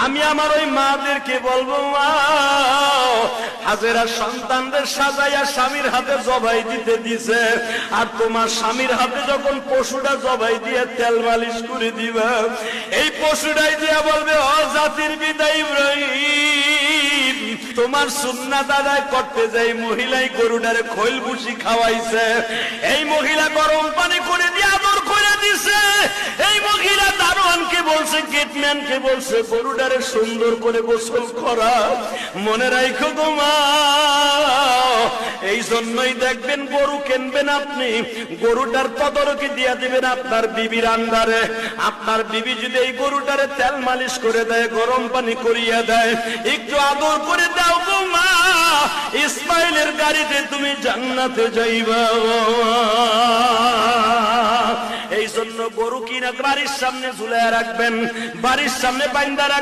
আমি আমার ওই মাদেরকে বলবো, মা, হাজেরা সন্তানদের সাজাইয়া স্বামীর হাতে জবাই দিতে দিছে, আর তোমার স্বামীর হাতে যখন পশুটা জবাই দিয়ে তেল মালিশ করে দিবা, এই পশুটাই দিয়া বলবে, ও জাতির পিতা ইব্রাহিম, তোমার সুন্নাত আদায় করতে যাই মহিলাই গরুটারে খৈল ভুসি খাওয়াইছে, এই মহিলা গরম পানি করে দিয়ে আদর করে দিছে, এই মহিলা দারোয়ানকে বলছে, গেটম্যানকে বলছে গরুটারে সুন্দর করে গোসল করা। মনে রাখো তোমা, এই জন্যই দেখবেন গরু কিনবেন আপনি, গরুটার তদারকি দিয়া দিবেন আপনার বিবির আন্ডারে। আপনার বিবি যদি এই গরুটারে তেল মালিশ করে দেয়, গরম পানি করিয়া দেয়, একটু আদর করে দাও গো মা, ইসমাইলের গাড়িতে তুমি জান্নাতে যাইবা। এই জন্য গরু কিনা বাড়ির সামনে ঝুলাইয়া রাখবেন, বাড়ির সামনে বাইন্দা রাখবেন।